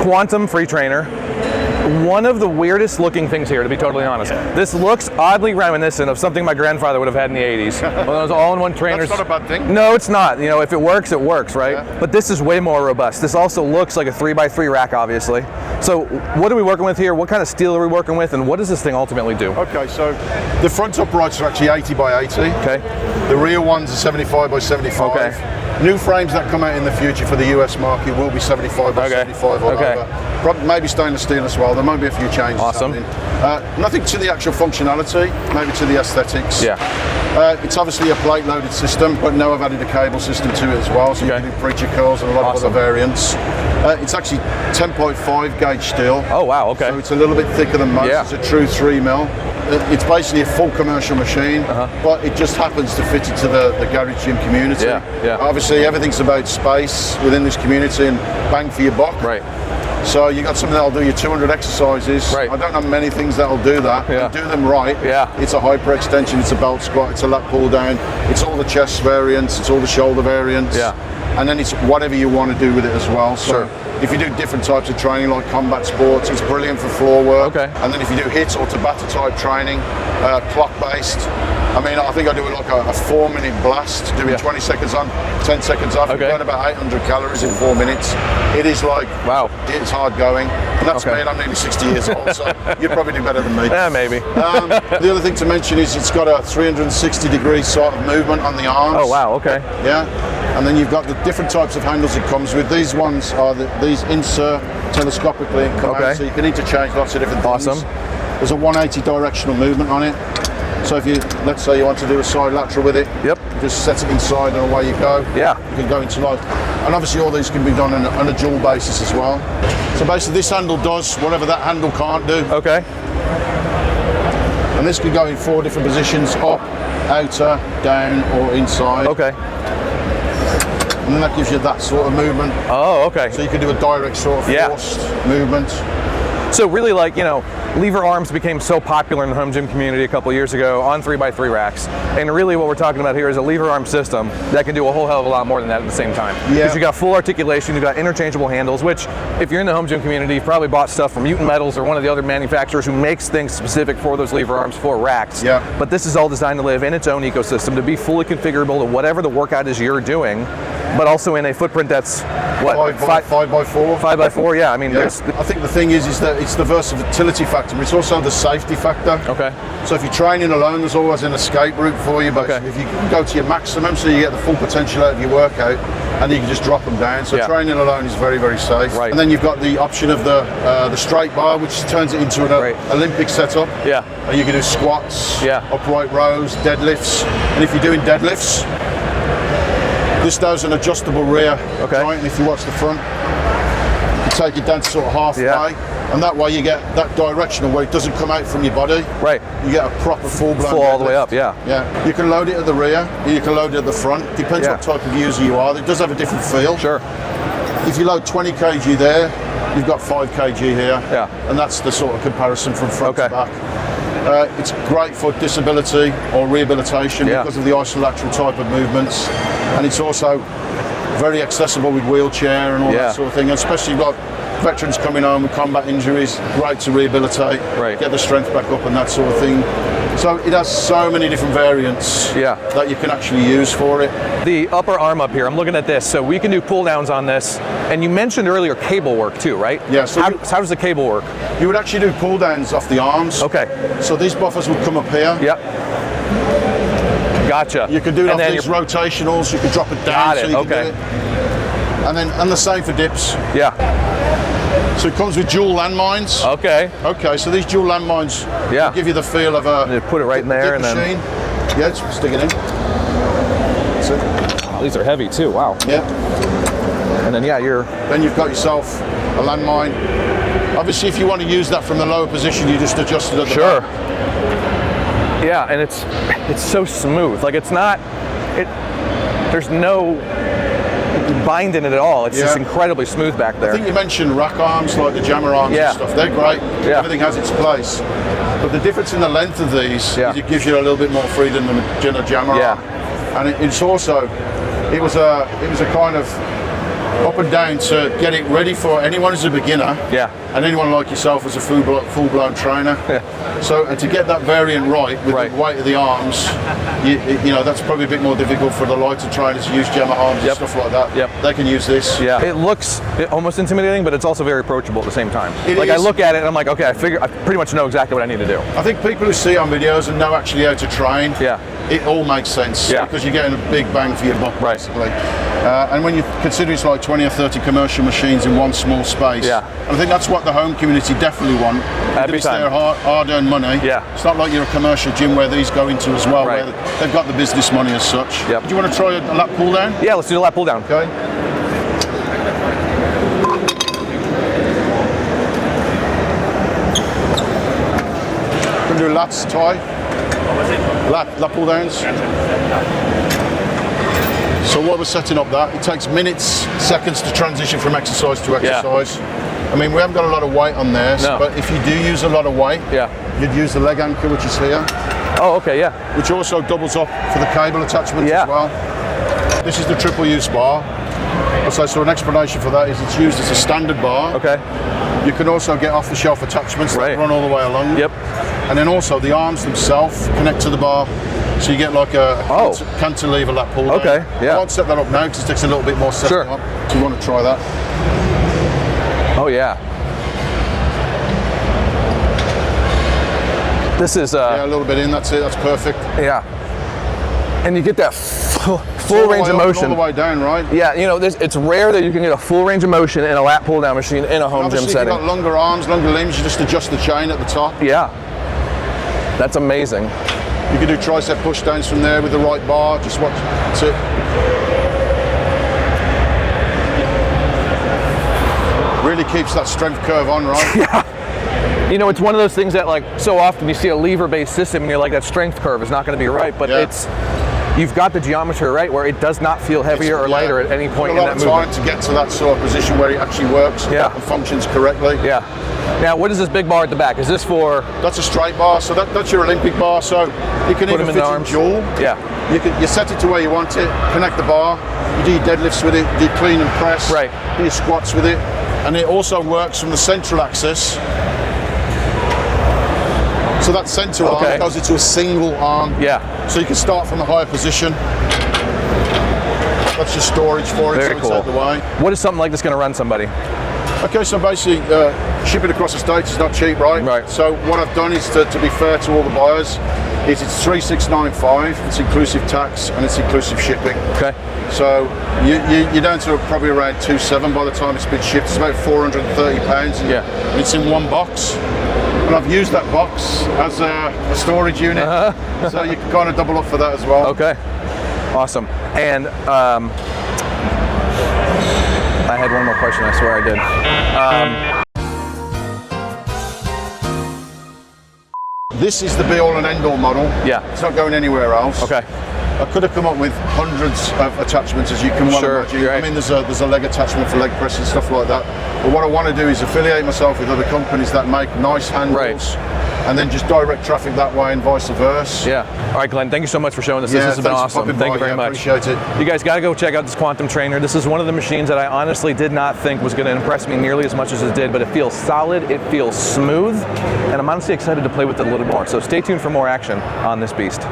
quantum free trainer. One of the weirdest looking things here, to be totally honest. This looks oddly reminiscent of something my grandfather would have had in the 80s. One of those all-in-one trainers. That's not a bad thing. No, it's not. You know, if it works, right? Yeah. But this is way more robust. This also looks like a 3x3 rack, obviously. So what are we working with here? What kind of steel are we working with? And what does this thing ultimately do? Okay, so the front uprights are actually 80 by 80. Okay. The rear ones are 75 by 75. Okay. New frames that come out in the future for the US market will be 75 by 75 all over. Probably, maybe stainless steel as well. There might be a few changes. Awesome. Nothing to the actual functionality, maybe to the aesthetics. Yeah. It's obviously a plate loaded system, but now I've added a cable system to it as well, so you can do preacher curls and a lot of other variants. It's actually 10.5 gauge steel. Oh wow, okay. So it's a little bit thicker than most. Yeah. It's a true 3 mil. It's basically a full commercial machine, but it just happens to fit into the garage gym community. Yeah. Obviously, everything's about space within this community and bang for your buck. Right. So you got something that'll do your 200 exercises. Right. I don't know many things that'll do that. Yeah. And do them right. Yeah. It's a hyperextension, it's a belt squat, it's a lat pull down, it's all the chest variants, it's all the shoulder variants. Yeah. And then it's whatever you want to do with it as well. So if you do different types of training like combat sports, it's brilliant for floor work. Okay. And then if you do HIIT or Tabata type training, clock based, I mean, I think I do like a 4-minute blast, doing 20 seconds on, 10 seconds off, burn about 800 calories in 4 minutes. It is like, wow, it's hard going. And that's me, and I'm nearly 60 years old, so you'd probably do better than me. Yeah, maybe. The other thing to mention is it's got a 360-degree sort of movement on the arms. Oh, wow, okay. Yeah. And then you've got the different types of handles it comes with. These ones are these insert telescopically and come out, so you can interchange lots of different things. Awesome. There's a 180 directional movement on it. So if you, let's say you want to do a side lateral with it, just set it inside and away you go. Yeah. You can go into like, and obviously all these can be done on a dual basis as well. So basically this handle does whatever that handle can't do. Okay. And this can go in 4 different positions, up, outer, down, or inside. Okay. And then that gives you that sort of movement. Oh, okay. So you can do a direct sort of forced movement. So really, like, you know, lever arms became so popular in the home gym community a couple years ago on 3x3 racks. And really what we're talking about here is a lever arm system that can do a whole hell of a lot more than that at the same time. Because you got full articulation, you've got interchangeable handles, which if you're in the home gym community, you've probably bought stuff from Mutant Metals or one of the other manufacturers who makes things specific for those lever arms for racks. Yeah. But this is all designed to live in its own ecosystem, to be fully configurable to whatever the workout is you're doing, but also in a footprint that's what, 5x4. 5x4, yeah. I mean, I think the thing is that it's the versatility factor, but it's also the safety factor. Okay. So if you're training alone, there's always an escape route for you. But if you can go to your maximum, so you get the full potential out of your workout, and you can just drop them down. So training alone is very, very safe. Right. And then you've got the option of the straight bar, which turns it into an Olympic setup. Yeah. And you can do squats, Yeah. upright rows, deadlifts, and if you're doing deadlifts, this does an adjustable rear joint, and if you watch the front, you take it down to sort of halfway, and that way you get that directional where it doesn't come out from your body. Right. You get a proper full-blown Full all the way deadlift. up, yeah. Yeah. You can load it at the rear, you can load it at the front. Depends what type of user you are. It does have a different feel. Sure. If you load 20 kg there, you've got 5 kg here. Yeah. And that's the sort of comparison from front to back. It's great for disability or rehabilitation because of the isolateral type of movements, and it's also very accessible with wheelchair and all that sort of thing, and especially like veterans coming home with combat injuries, great to rehabilitate, get the strength back up and that sort of thing. So it has so many different variants that you can actually use for it. The upper arm up here, I'm looking at this, so we can do pull downs on this, and you mentioned earlier cable work too, right? Yeah. So how does the cable work? You would actually do pull downs off the arms. Okay. So these buffers would come up here. Yep. Gotcha. You can do it off these rotationals, you can drop it down. Got it, so you can do it. And the same for dips. Yeah. So it comes with dual landmines. Okay. Okay, so these dual landmines give you the feel of a put it right in there and machine. Yeah, just stick it in. That's it. Oh, these are heavy too, wow. Yeah. And then then you've got yourself a landmine. Obviously if you want to use that from the lower position, you just adjust it at the back. Yeah, and it's so smooth. Like there's no bind in it at all. It's just incredibly smooth back there. I think you mentioned rack arms, like the jammer arms and stuff. They're great. Yeah. Everything has its place. But the difference in the length of these is it gives you a little bit more freedom than a jammer arm. And it's also, it was a kind of up and down to get it ready for anyone who's a beginner. Yeah. And anyone like yourself as a full-blown trainer. Yeah. So to get that variant right with the weight of the arms, you know, that's probably a bit more difficult for the lighter trainers who use Gemma arms and stuff like that. Yep. They can use this. Yeah. It looks almost intimidating, but it's also very approachable at the same time. It I is. look at it and I'm like, okay, I pretty much know exactly what I need to do. I think people who see on videos and know actually how to train, it all makes sense because you're getting a big bang for your buck, basically. And when you consider it's like 20 or 30 commercial machines in one small space, I think that's what the home community definitely want. Every it's time. their hard-earned money. It's not like you're a commercial gym where these go into as well, where they've got the business money as such. Do you want to try a lat pull down? Yeah, let's do the lat pull down. Okay. We're going to do lats, Ty. Lat pull downs. So while we're setting up that, it takes minutes, seconds to transition from exercise to exercise. I mean, we haven't got a lot of weight on there, but if you do use a lot of weight, you'd use the leg anchor, which is here. Oh, okay, Which also doubles up for the cable attachment as well. This is the triple use bar. So an explanation for that is it's used as a standard bar. Okay. You can also get off-the-shelf attachments that run all the way along. And then also the arms themselves connect to the bar. So you get like a cantilever lat pull down. Okay, I won't set that up now because it takes a little bit more setting up. So you want to try that. Oh yeah. This is a little bit in, that's it, that's perfect. Yeah. And you get that full range of motion. All the way down, right? Yeah, you know, it's rare that you can get a full range of motion in a lat pull down machine in a home gym setting. If you've got longer arms, longer limbs, you just adjust the chain at the top. Yeah. That's amazing. You can do tricep push downs from there with the right bar, just watch, that's it. Really keeps that strength curve on, right? Yeah. You know, it's one of those things that, like, so often you see a lever-based system and you're like, that strength curve is not going to be right, but you've got the geometry right where it does not feel heavier or lighter at any point in that movement. A lot of time to get to that sort of position where it actually works and functions correctly. Yeah. Now, what is this big bar at the back? Is this for? That's a straight bar, so that's your Olympic bar. So you can even fit in dual. Yeah. You set it to where you want it. Connect the bar. You do your deadlifts with it. Do your clean and press. Right. Do your squats with it, and it also works from the central axis. So that center arm goes into a single arm. Yeah. So you can start from a higher position. That's your storage for it. Very cool. It's out the way. What is something like this going to run somebody? Okay, so basically, shipping across the States is not cheap, right? Right. So what I've done is to be fair to all the buyers, is it's $3,695. It's inclusive tax and it's inclusive shipping. Okay. So you're down to probably around $2,700 by the time it's been shipped. It's about 430 pounds. And it's in one box. And I've used that box as a storage unit, so you can kind of double up for that as well. Okay. Awesome. And I had one more question, I swear I did. This is the be-all and end-all model. Yeah. It's not going anywhere else. Okay. I could have come up with hundreds of attachments, as you can well imagine. Right. I mean, there's a leg attachment for leg press and stuff like that. But what I want to do is affiliate myself with other companies that make nice handles, and then just direct traffic that way and vice versa. Yeah. All right, Glenn, thank you so much for showing us. This has been awesome. Thank you very much. Appreciate it. You guys got to go check out this Quantum Trainer. This is one of the machines that I honestly did not think was going to impress me nearly as much as it did, but it feels solid, it feels smooth, and I'm honestly excited to play with it a little more. So stay tuned for more action on this beast.